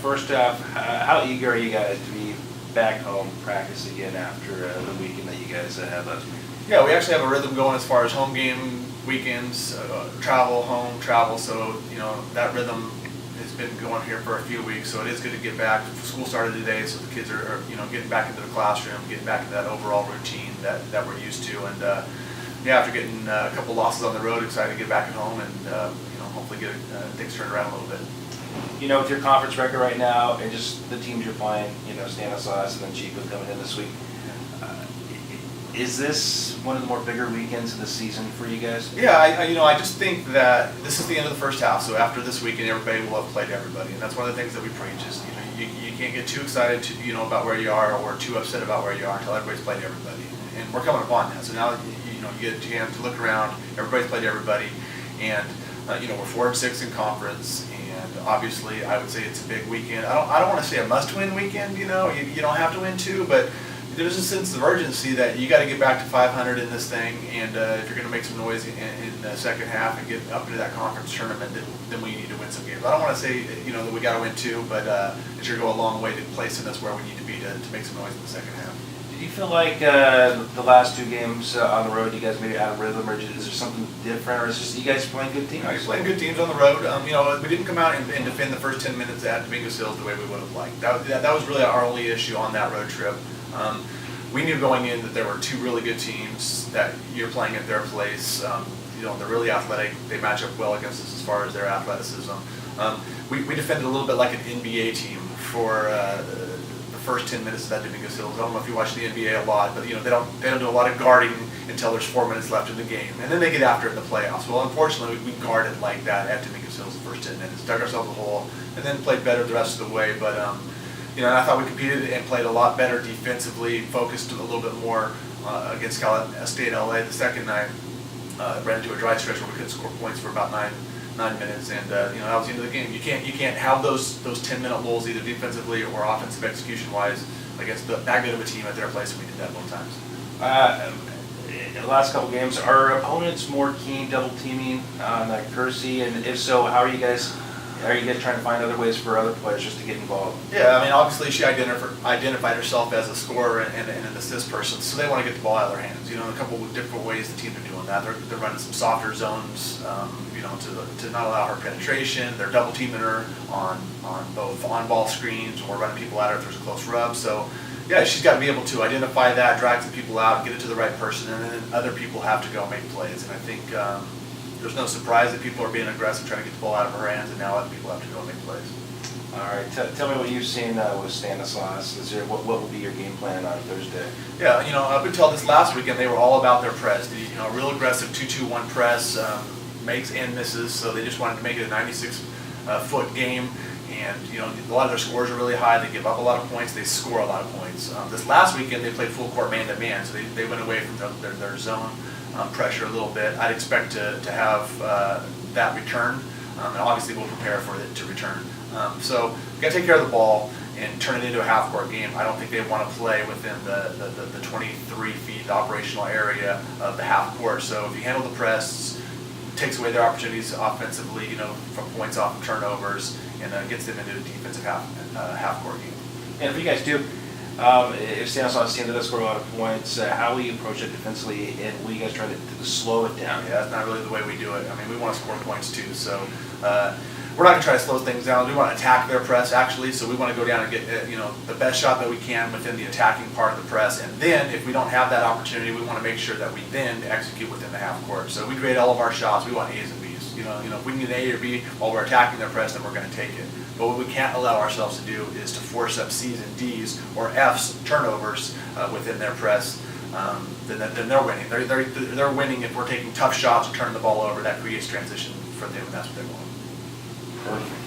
First off, how eager are you guys to be back home practice again after the weekend that you guys had last week? Yeah, we actually have a rhythm going as far as home game weekends, travel, home, travel. So, that rhythm has been going here for a few weeks. So it is good to get back. School started today, so the kids are getting back into the classroom, getting back into that overall routine that we're used to. And after getting a couple losses on the road, excited to get back at home and hopefully get things turned around a little bit. With your conference record right now and just the teams you're playing, Stanislaus and then Chico coming in this week, is this one of the more bigger weekends of the season for you guys? Yeah, I just think that this is the end of the first half. So after this weekend, everybody will have played everybody, and that's one of the things that we preach is you can't get too excited about where you are or too upset about where you are until everybody's played everybody, and we're coming upon that. So now you get a chance to look around. Everybody's played everybody, and we're 4-6 in conference. And obviously, I would say it's a big weekend. I don't want to say a must-win weekend. You don't have to win two, but there's a sense of urgency that you got to get back to 500 in this thing. And if you're going to make some noise in the second half and get up into that conference tournament, then we need to win some games. I don't want to say that we got to win two, but it sure go a long way to placing us where we need to be to make some noise in the second half. Do you feel like the last two games on the road, you guys maybe out of rhythm, or is there something different, or is it just you guys playing good teams? You're playing good teams on the road. We didn't come out and defend the first 10 minutes at Domingo Hills the way we would have liked. That was really our only issue on that road trip. We knew going in that there were two really good teams that you're playing at their place. They're really athletic. They match up well against us as far as their athleticism. We defended a little bit like an NBA team for the first 10 minutes of that Domingo Hills. I don't know if you watch the NBA a lot, but they don't do a lot of guarding until there's 4 minutes left in the game, and then they get after it in the playoffs. Well, unfortunately, we guarded like that at Domingo Hills the first 10 minutes, dug ourselves a hole, and then played better the rest of the way. But I thought we competed and played a lot better defensively, focused a little bit more against Cal State LA the second night. Ran into a dry stretch where we couldn't score points for about nine minutes, and that was the end of the game. You can't have those 10-minute lulls either defensively or offensive execution wise against that good of a team at their place, and we did that both times. In the last couple games, are opponents more keen double teaming on Kersey, and if so, how are you guys? Are you guys trying to find other ways for other players just to get involved? Yeah, obviously she identified herself as a scorer and an assist person, so they want to get the ball out of their hands. A couple of different ways the teams are doing that. They're running some softer zones, to not allow her penetration. They're double teaming her on both on-ball screens or running people at her if there's a close rub. So, yeah, she's got to be able to identify that, drag some people out, get it to the right person, and then other people have to go make plays. And I think there's no surprise that people are being aggressive, trying to get the ball out of her hands, and now other people have to go make plays. All right, tell me what you've seen with Stanislaus. What will be your game plan on Thursday? Yeah, up until this last weekend, they were all about their press. Real aggressive 2-2-1 press, makes and misses. So they just wanted to make it a 96-foot game. And a lot of their scores are really high. They give up a lot of points. They score a lot of points. This last weekend, they played full court man-to-man, so they went away from their zone pressure a little bit. I'd expect to have that return, and obviously we'll prepare for it to return. So you got to take care of the ball and turn it into a half-court game. I don't think they want to play within the 23 feet operational area of the half court. So if you handle the press, takes away their opportunities offensively, from points off of turnovers, and gets them into a defensive half-court game. And if you guys do, if Stanislaus team does score a lot of points, how will you approach it defensively, and will you guys try to slow it down? Yeah, that's not really the way we do it. We want to score points too, so we're not going to try to slow things down. We want to attack their press, actually, so we want to go down and get the best shot that we can within the attacking part of the press, and then if we don't have that opportunity, we want to make sure that we then execute within the half court. So we grade all of our shots. We want A's and B's. If we need an A or B while we're attacking their press, then we're going to take it. But what we can't allow ourselves to do is to force up C's and D's or F's turnovers within their press. Then they're winning. They're winning if we're taking tough shots and turning the ball over. That creates transition for them, and that's what they want. Perfect.